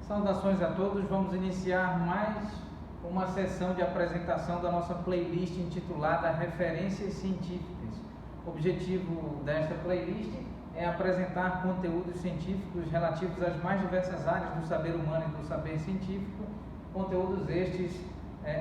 Saudações a todos, vamos iniciar mais uma sessão de apresentação da nossa playlist intitulada Referências Científicas. O objetivo desta playlist é apresentar conteúdos científicos relativos às mais diversas áreas do saber humano e do saber científico, conteúdos estes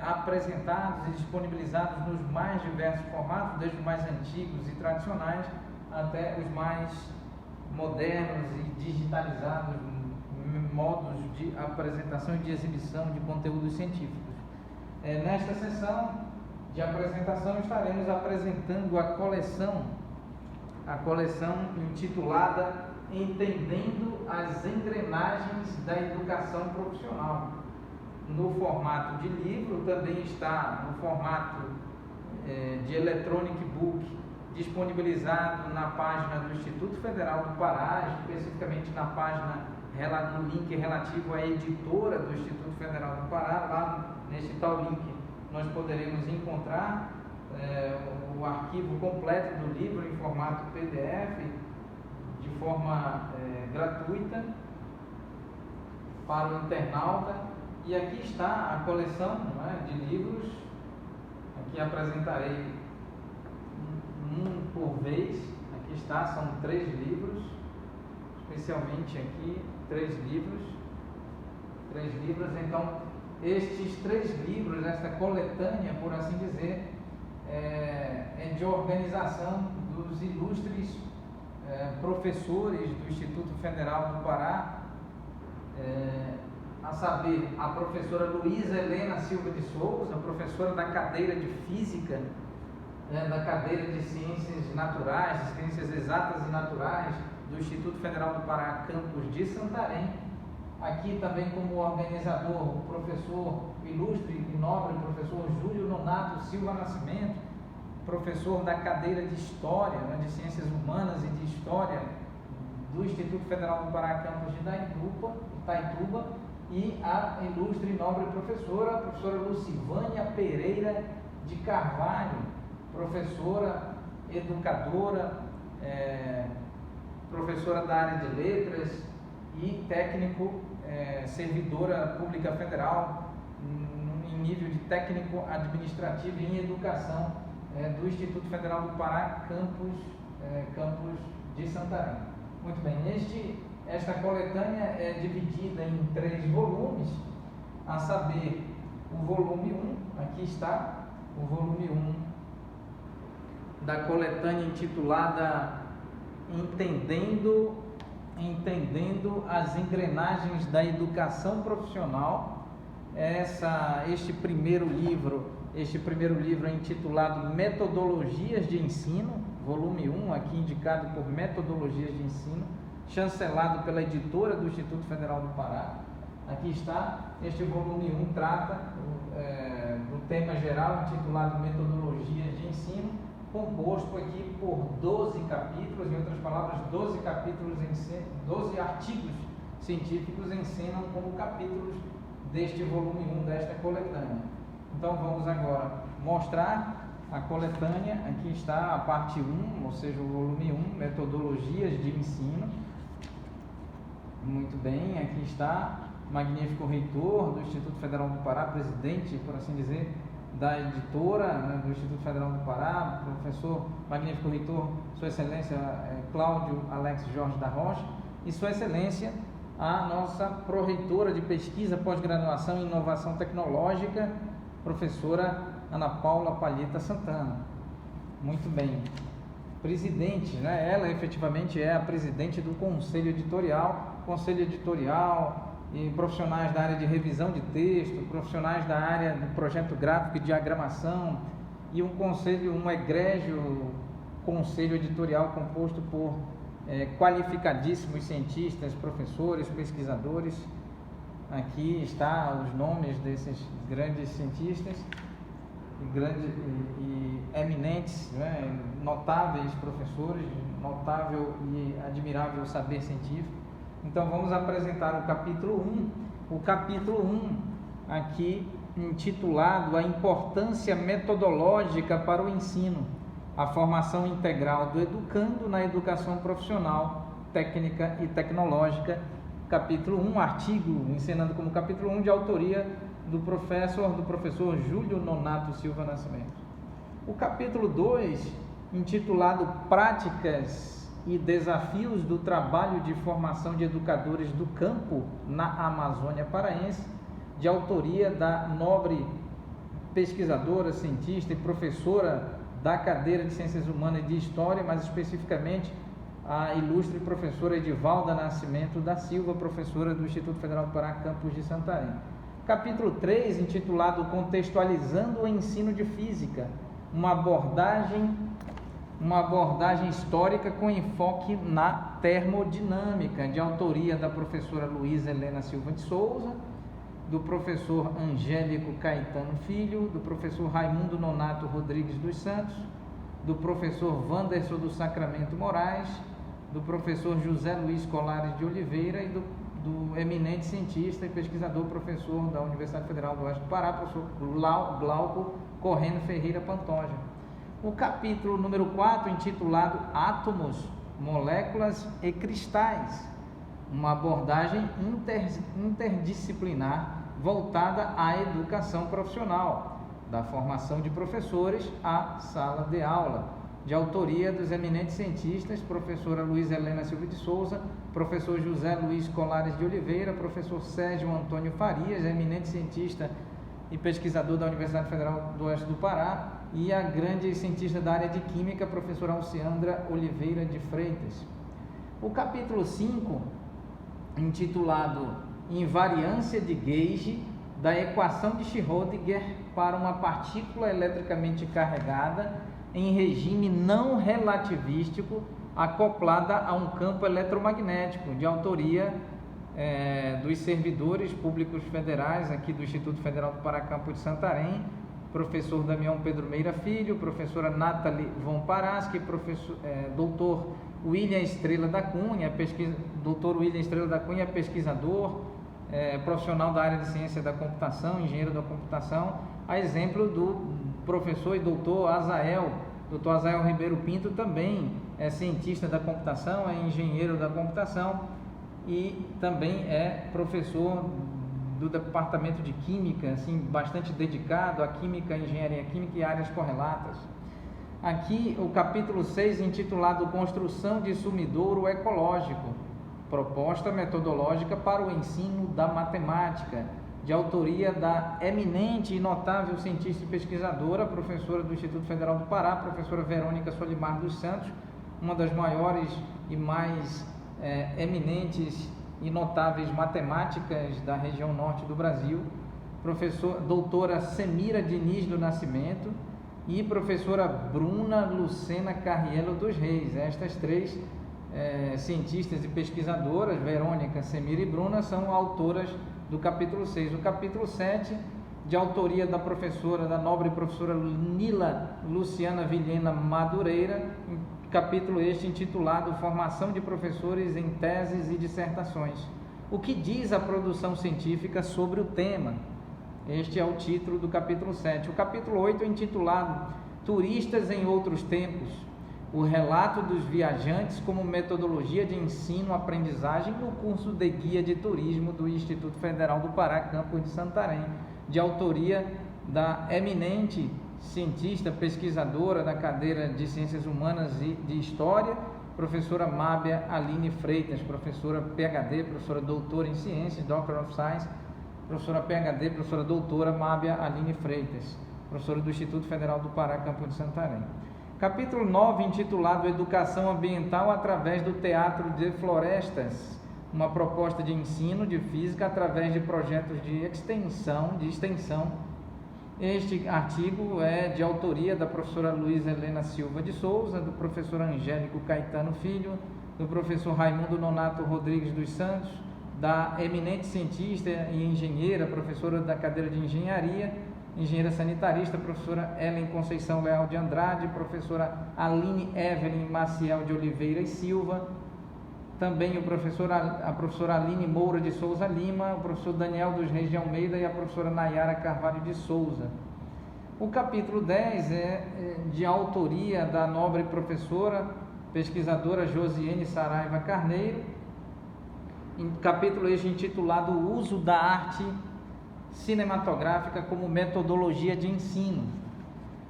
apresentados e disponibilizados nos mais diversos formatos, desde os mais antigos e tradicionais até os mais modernos e digitalizados modos de apresentação e de exibição de conteúdos científicos. Nesta sessão de apresentação estaremos apresentando a coleção intitulada Entendendo as Engrenagens da Educação Profissional. No formato de livro, também está no formato de electronic book, disponibilizado na página do Instituto Federal do Pará, especificamente na página, no link relativo à editora do Instituto Federal do Pará. Lá neste tal link nós poderemos encontrar o arquivo completo do livro em formato PDF, de forma gratuita para o internauta. E aqui está a coleção de livros. Aqui apresentarei um por vez. Aqui está, são 3 livros, especialmente aqui 3 livros. Então, estes 3 livros, esta coletânea, por assim dizer, é de organização dos ilustres professores do Instituto Federal do Pará, a saber, a professora Luísa Helena Silva de Souza, professora da cadeira de Física, da cadeira de Ciências Naturais, Ciências Exatas e Naturais do Instituto Federal do Pará, campus de Santarém. Aqui também como organizador, o professor ilustre e nobre, professor Júlio Nonato Silva Nascimento, professor da cadeira de História, de Ciências Humanas e de História do Instituto Federal do Pará, campus de Itaituba, e a ilustre e nobre professora, a professora Lucivânia Pereira de Carvalho, professora, educadora, professora da área de letras e técnico, servidora pública federal em nível de técnico administrativo em educação do Instituto Federal do Pará, campus de Santarém. Muito bem, esta coletânea é dividida em 3 volumes, a saber, o volume 1, aqui está, o volume 1 da coletânea intitulada Entendendo as Engrenagens da Educação Profissional. Este primeiro livro é intitulado Metodologias de Ensino, volume 1, aqui indicado por Metodologias de Ensino, chancelado pela editora do Instituto Federal do Pará. Aqui está, este volume 1 trata do tema geral intitulado Metodologias de Ensino, composto aqui por 12 capítulos, em outras palavras, 12 artigos científicos ensinam como capítulos deste volume 1 desta coletânea. Então vamos agora mostrar a coletânea. Aqui está a parte 1, ou seja, o volume 1, Metodologias de Ensino. Muito bem, aqui está magnífico reitor do Instituto Federal do Pará, presidente, por assim dizer, da editora do Instituto Federal do Pará, professor magnífico reitor, Sua Excelência Cláudio Alex Jorge da Rocha, e Sua Excelência a nossa pró-reitora de pesquisa, pós-graduação e inovação tecnológica, professora Ana Paula Palheta Santana. Muito bem. Presidente, ela efetivamente é a presidente do Conselho Editorial e profissionais da área de revisão de texto, profissionais da área do projeto gráfico e diagramação, e um egrégio conselho editorial composto por qualificadíssimos cientistas, professores, pesquisadores. Aqui está os nomes desses grandes cientistas e eminentes, notáveis professores, notável e admirável saber científico. Então vamos apresentar o capítulo 1. O capítulo 1 aqui intitulado A Importância Metodológica para o Ensino, a formação integral do educando na educação profissional, técnica e tecnológica, capítulo 1, artigo, encenando como capítulo 1, de autoria do professor Júlio Nonato Silva Nascimento. O capítulo 2, intitulado Práticas e Desafios do Trabalho de Formação de Educadores do Campo na Amazônia Paraense, de autoria da nobre pesquisadora, cientista e professora da cadeira de Ciências Humanas e de História, mais especificamente a ilustre professora Edivalda Nascimento da Silva, professora do Instituto Federal do Pará, campus de Santarém. Capítulo 3, intitulado Contextualizando o Ensino de Física, uma abordagem histórica com enfoque na termodinâmica, de autoria da professora Luísa Helena Silva de Souza, do professor Angélico Caetano Filho, do professor Raimundo Nonato Rodrigues dos Santos, do professor Wanderson do Sacramento Moraes, do professor José Luiz Colares de Oliveira e do eminente cientista e pesquisador, professor da Universidade Federal do Oeste do Pará, professor Glauco Corrêa Ferreira Pantoja. O capítulo número 4, intitulado Átomos, Moléculas e Cristais, uma abordagem interdisciplinar voltada à educação profissional, da formação de professores à sala de aula, de autoria dos eminentes cientistas, professora Luísa Helena Silva de Souza, professor José Luiz Colares de Oliveira, professor Sérgio Antônio Farias, eminente cientista e pesquisador da Universidade Federal do Oeste do Pará, e a grande cientista da área de Química, professora Alciandra Oliveira de Freitas. O capítulo 5, intitulado Invariância de Gauge da equação de Schrödinger para uma partícula eletricamente carregada em regime não relativístico acoplada a um campo eletromagnético, de autoria dos servidores públicos federais aqui do Instituto Federal do Pará, campus de Santarém, professor Damião Pedro Meira Filho, professora Nathalie von Paraski, doutor William Estrela da Cunha, pesquisador, profissional da área de ciência da computação, engenheiro da computação, a exemplo do professor e doutor Azael Ribeiro Pinto, também é cientista da computação, é engenheiro da computação e também é professor do departamento de Química, assim, bastante dedicado à Química, Engenharia Química e áreas correlatas. Aqui o capítulo 6, intitulado Construção de Sumidouro Ecológico, proposta metodológica para o ensino da matemática, de autoria da eminente e notável cientista e pesquisadora, professora do Instituto Federal do Pará, professora Verônica Solimar dos Santos, uma das maiores e mais eminentes e notáveis matemáticas da região norte do Brasil, doutora Semira Diniz do Nascimento e professora Bruna Lucena Carrielo dos Reis. Estas três cientistas e pesquisadoras, Verônica, Semira e Bruna, são autoras do capítulo 6. O capítulo 7, de autoria da nobre professora Nila Luciana Vilhena Madureira, capítulo este intitulado Formação de Professores em Teses e Dissertações. O que diz a produção científica sobre o tema? Este é o título do capítulo 7. O capítulo 8 é intitulado Turistas em Outros Tempos, o relato dos viajantes como metodologia de ensino-aprendizagem no curso de guia de turismo do Instituto Federal do Pará, campus de Santarém, de autoria da eminente cientista, pesquisadora da cadeira de Ciências Humanas e de História, professora Mábia Aline Freitas, professora PhD, professora doutora em Ciências, Doctor of Science, professora PhD, professora doutora Mábia Aline Freitas, professora do Instituto Federal do Pará, campus de Santarém. Capítulo 9, intitulado Educação Ambiental através do Teatro de Florestas, uma proposta de ensino de física através de projetos de extensão. Este artigo é de autoria da professora Luísa Helena Silva de Souza, do professor Angélico Caetano Filho, do professor Raimundo Nonato Rodrigues dos Santos, da eminente cientista e engenheira, professora da cadeira de engenheira sanitarista, professora Ellen Conceição Leal de Andrade, professora Aline Evelyn Maciel de Oliveira e Silva, também a professora Aline Moura de Souza Lima, o professor Daniel dos Reis de Almeida e a professora Nayara Carvalho de Souza. O capítulo 10 é de autoria da nobre professora, pesquisadora Josiane Saraiva Carneiro, capítulo este intitulado O uso da arte cinematográfica como metodologia de ensino.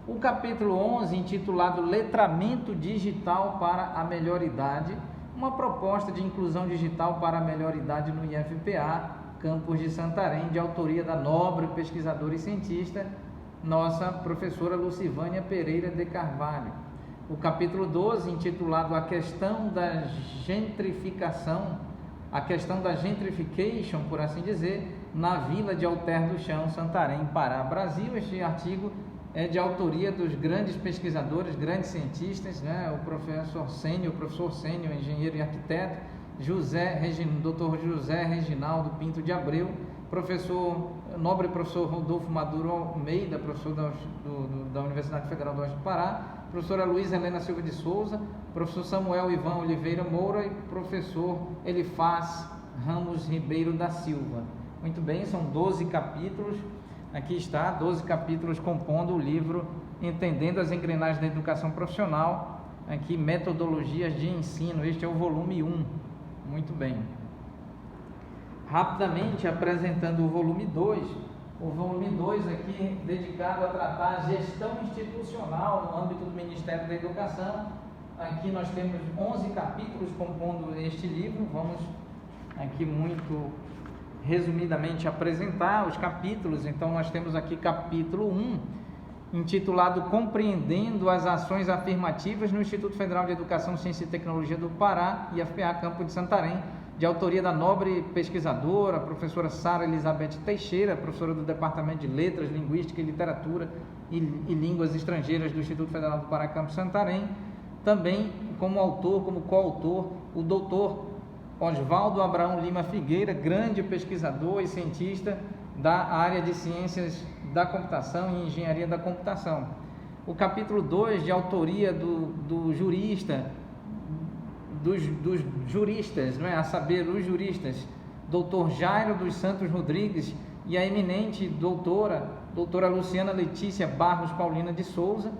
O capítulo 11, intitulado Letramento Digital para a Melhor Idade, uma proposta de inclusão digital para a melhor idade no IFPA, campus de Santarém, de autoria da nobre pesquisadora e cientista, nossa professora Lucivânia Pereira de Carvalho. O capítulo 12, intitulado A Questão da Gentrificação, a questão da gentrification, por assim dizer, na Vila de Alter do Chão, Santarém, Pará, Brasil. Este artigo é de autoria dos grandes pesquisadores, grandes cientistas, né? O professor sênior, engenheiro e arquiteto, Dr. José Reginaldo Pinto de Abreu, nobre professor Rodolfo Maduro Almeida, professor da Universidade Federal do Oeste do Pará, professora Luísa Helena Silva de Souza, professor Samuel Ivan Oliveira Moura e professor Elifaz Ramos Ribeiro da Silva. Muito bem, são 12 capítulos. Aqui está, 12 capítulos compondo o livro Entendendo as Engrenagens da Educação Profissional, aqui Metodologias de Ensino. Este é o volume 1. Muito bem. Rapidamente apresentando o volume 2. O volume 2 aqui dedicado a tratar a gestão institucional no âmbito do Ministério da Educação. Aqui nós temos 11 capítulos compondo este livro. Vamos aqui muito resumidamente apresentar os capítulos. Então nós temos aqui capítulo 1, intitulado Compreendendo as Ações Afirmativas no Instituto Federal de Educação, Ciência e Tecnologia do Pará, IFPA Campo de Santarém, de autoria da nobre pesquisadora, professora Sara Elizabeth Teixeira, professora do Departamento de Letras, Linguística e Literatura e Línguas Estrangeiras do Instituto Federal do Pará, Campo de Santarém. Também como coautor, o doutor Oswaldo Abraão Lima Figueira, grande pesquisador e cientista da área de Ciências da Computação e Engenharia da Computação. O capítulo 2, de autoria dos juristas, não é? A saber, os juristas, doutor Jairo dos Santos Rodrigues e a eminente doutora Luciana Letícia Barros Paulino de Souza,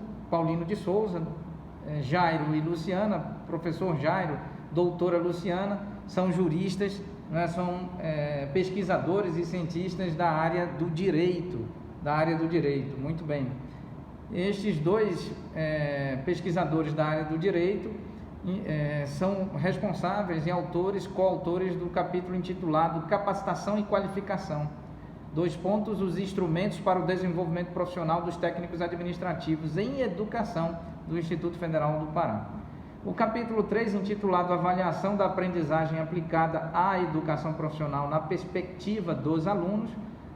Jairo e Luciana, professor Jairo, doutora Luciana, são juristas, né? São pesquisadores e cientistas da área do direito, muito bem. Estes dois pesquisadores da área do direito são responsáveis e coautores do capítulo intitulado Capacitação e Qualificação. Os instrumentos para o desenvolvimento profissional dos técnicos administrativos em educação do Instituto Federal do Pará. O capítulo 3, intitulado Avaliação da Aprendizagem Aplicada à Educação Profissional na Perspectiva dos Alunos,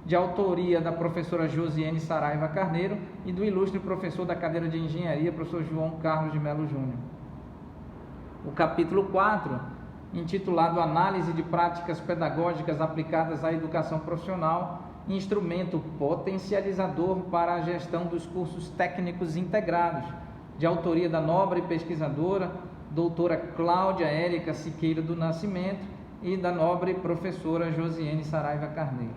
de autoria da professora Josiane Saraiva Carneiro e do ilustre professor da cadeira de Engenharia, professor João Carlos de Melo Júnior. O capítulo 4, intitulado Análise de Práticas Pedagógicas Aplicadas à Educação Profissional, instrumento potencializador para a gestão dos cursos técnicos integrados, de autoria da nobre pesquisadora, doutora Cláudia Érica Siqueira do Nascimento e da nobre professora Josiane Saraiva Carneiro.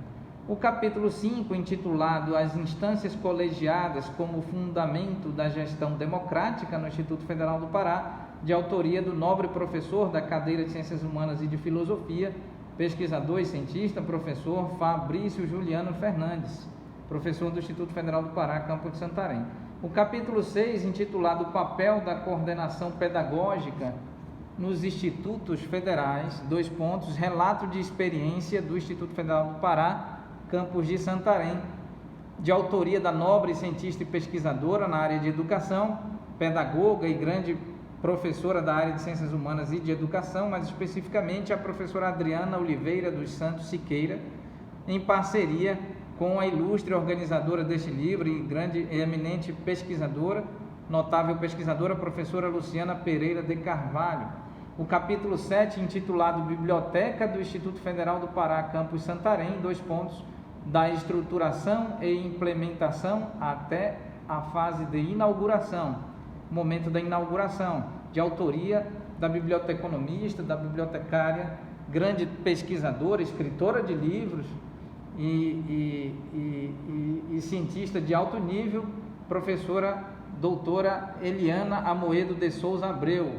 O capítulo 5, intitulado As Instâncias Colegiadas como Fundamento da Gestão Democrática no Instituto Federal do Pará, de autoria do nobre professor da cadeira de Ciências Humanas e de Filosofia, pesquisador e cientista, professor Fabrício Juliano Fernandes, professor do Instituto Federal do Pará, Campo de Santarém. O capítulo 6, intitulado O Papel da Coordenação Pedagógica nos Institutos Federais, relato de experiência do Instituto Federal do Pará, Campus de Santarém, de autoria da nobre cientista e pesquisadora na área de educação, pedagoga e grande professora da área de Ciências Humanas e de Educação, mais especificamente a professora Adriana Oliveira dos Santos Siqueira, em parceria com a ilustre organizadora deste livro e grande e eminente pesquisadora, notável pesquisadora, professora Luciana Pereira de Carvalho. O capítulo 7, intitulado Biblioteca do Instituto Federal do Pará, Campus Santarém, da estruturação e implementação até a fase de inauguração, momento da inauguração, de autoria da biblioteconomista, da bibliotecária, grande pesquisadora, escritora de livros, e cientista de alto nível, professora doutora Eliana Amoedo de Souza Abreu.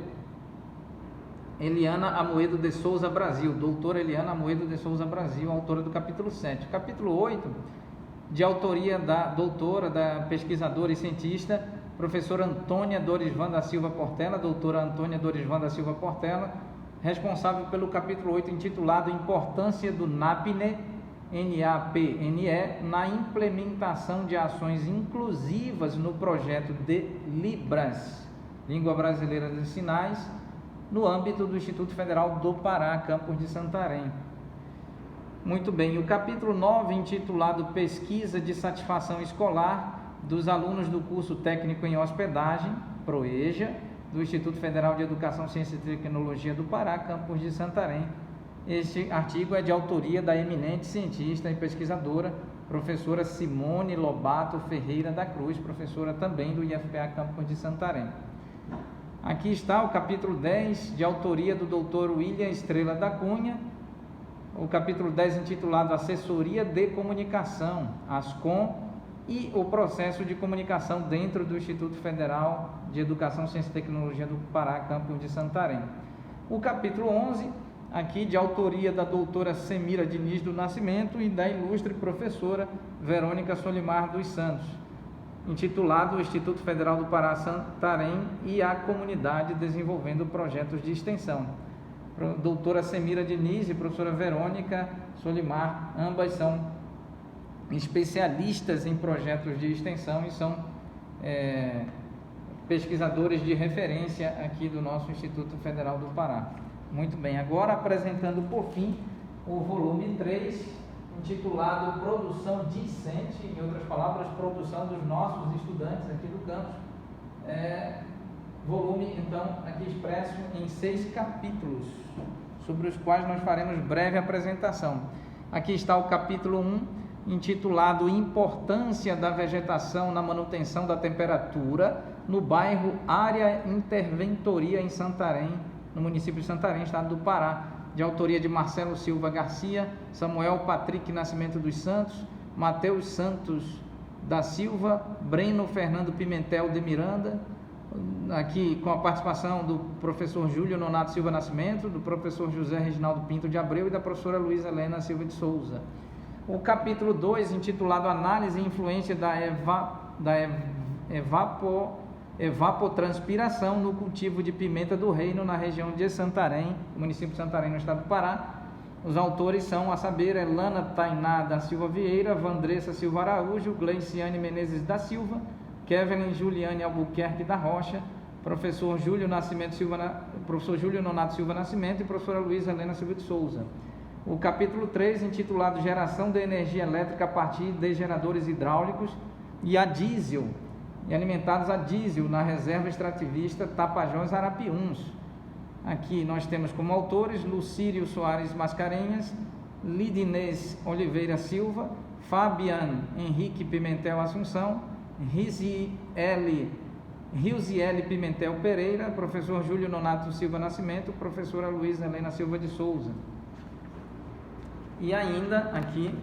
Eliana Amoedo de Souza Brasil, doutora Eliana Amoedo de Souza Brasil, autora do capítulo 7. Capítulo 8, de autoria da doutora, da pesquisadora e cientista, professora Antônia Dorisvan da Silva Portela, doutora Antônia Dorisvan da Silva Portela, responsável pelo capítulo 8, intitulado Importância do NAPNE, NAPNE, na implementação de ações inclusivas no projeto de Libras, Língua Brasileira de Sinais, no âmbito do Instituto Federal do Pará, campus de Santarém. Muito bem, o capítulo 9, intitulado Pesquisa de Satisfação Escolar dos alunos do curso técnico em hospedagem, PROEJA, do Instituto Federal de Educação, Ciência e Tecnologia do Pará, campus de Santarém. Este artigo é de autoria da eminente cientista e pesquisadora, professora Simone Lobato Ferreira da Cruz, professora também do IFPA campus de Santarém. Aqui está o capítulo 10, de autoria do Dr. William Estrela da Cunha, o capítulo 10 intitulado Assessoria de Comunicação, ASCOM, e o processo de comunicação dentro do Instituto Federal de Educação, Ciência e Tecnologia do Pará, campus de Santarém. O capítulo 11, aqui de autoria da doutora Semira Diniz do Nascimento e da ilustre professora Verônica Solimar dos Santos, intitulado Instituto Federal do Pará, Santarém e a Comunidade Desenvolvendo Projetos de Extensão. Doutora Semira Diniz e professora Verônica Solimar, ambas são especialistas em projetos de extensão e são pesquisadores de referência aqui do nosso Instituto Federal do Pará. Muito bem, agora apresentando por fim o volume 3, intitulado Produção Discente, em outras palavras, produção dos nossos estudantes aqui do campus. Volume, então, aqui expresso em 6 capítulos, sobre os quais nós faremos breve apresentação. Aqui está o capítulo 1, intitulado Importância da Vegetação na Manutenção da Temperatura no bairro Área Interventoria em Santarém, no município de Santarém, estado do Pará, de autoria de Marcelo Silva Garcia, Samuel Patrick Nascimento dos Santos, Mateus Santos da Silva, Breno Fernando Pimentel de Miranda, aqui com a participação do professor Júlio Nonato Silva Nascimento, do professor José Reginaldo Pinto de Abreu e da professora Luísa Helena Silva de Souza. O capítulo 2, intitulado Análise e Influência da evapotranspiração no cultivo de pimenta do reino na região de Santarém, município de Santarém, no estado do Pará. Os autores são, a saber, Elana Tainá da Silva Vieira, Vandressa Silva Araújo, Gleiciane Menezes da Silva, Kevin Juliane Albuquerque da Rocha, professor Júlio Nonato Silva Nascimento e professora Luísa Helena Silva de Souza. O capítulo 3, intitulado Geração de Energia Elétrica a partir de geradores hidráulicos e alimentados a diesel na reserva extrativista Tapajós Arapiuns. Aqui nós temos como autores Lucírio Soares Mascarenhas, Lidinês Oliveira Silva, Fabian Henrique Pimentel Assunção, Risiele Pimentel Pereira, professor Júlio Nonato Silva Nascimento, professora Luísa Helena Silva de Souza. E ainda aqui,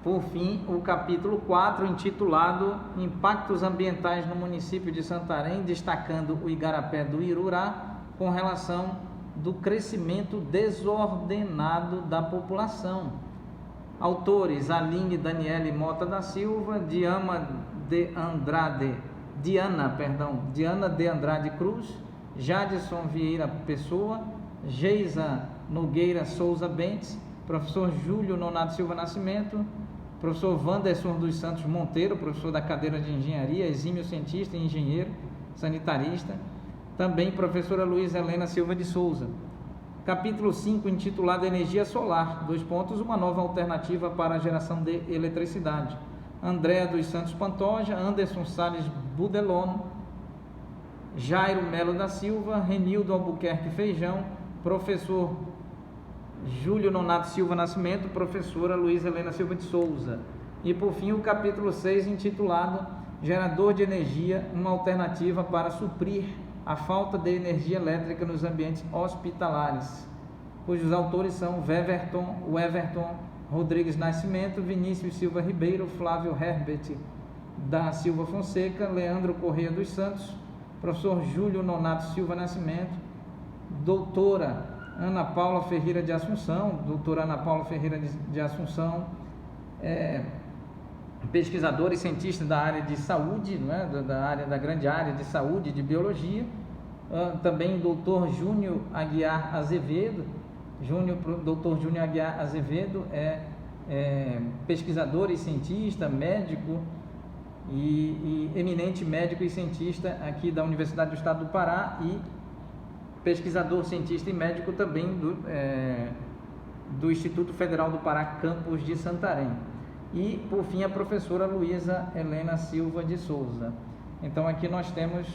por fim, o capítulo 4, intitulado Impactos Ambientais no município de Santarém, destacando o igarapé do Irurá com relação do crescimento desordenado da população. Autores: Aline Daniele Mota da Silva, Diana de Andrade Cruz, Jadson Vieira Pessoa, Geisa Nogueira Souza Bentes, professor Júlio Nonato Silva Nascimento, professor Wanderson dos Santos Monteiro, professor da cadeira de engenharia, exímio cientista e engenheiro sanitarista, também professora Luísa Helena Silva de Souza. Capítulo 5, intitulado Energia Solar, uma nova alternativa para a geração de eletricidade. Andréa dos Santos Pantoja, Anderson Salles Budelon, Jairo Melo da Silva, Renildo Albuquerque Feijão, professor Júlio Nonato Silva Nascimento, professora Luísa Helena Silva de Souza. E por fim o capítulo 6, intitulado Gerador de Energia, uma alternativa para suprir a falta de energia elétrica nos ambientes hospitalares, cujos autores são Everton Rodrigues Nascimento, Vinícius Silva Ribeiro, Flávio Herbert da Silva Fonseca, Leandro Corrêa dos Santos, professor Júlio Nonato Silva Nascimento, doutora Ana Paula Ferreira de Assunção, pesquisadora e cientista da área de saúde, da grande área de saúde, de biologia. Também doutor Júnior Aguiar Azevedo. Doutor Júnior Aguiar Azevedo é pesquisador e cientista, médico e eminente médico e cientista aqui da Universidade do Estado do Pará e pesquisador, cientista e médico também do Instituto Federal do Pará, campus de Santarém. E, por fim, a professora Luísa Helena Silva de Souza. Então, aqui nós temos,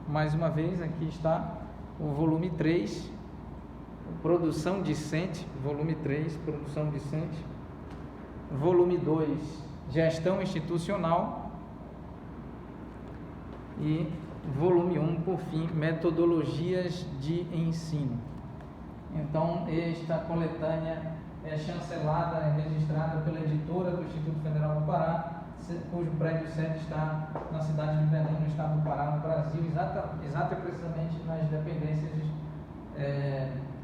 mais uma vez, aqui está o volume 3, Produção Discente, volume 3, Produção Discente, volume 2, Gestão Institucional, e volume 1, por fim, Metodologias de Ensino. Então, esta coletânea é chancelada, registrada pela editora do Instituto Federal do Pará, cujo prédio sede está na cidade de Belém, no estado do Pará, no Brasil, exata e precisamente nas dependências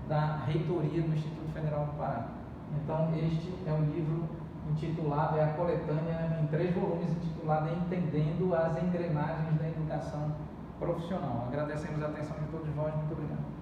da reitoria do Instituto Federal do Pará. Então, este é o livro intitulado, é a coletânea em 3 volumes, intitulada Entendendo as Engrenagens da Educação Profissional. Agradecemos a atenção de todos vós, muito obrigado.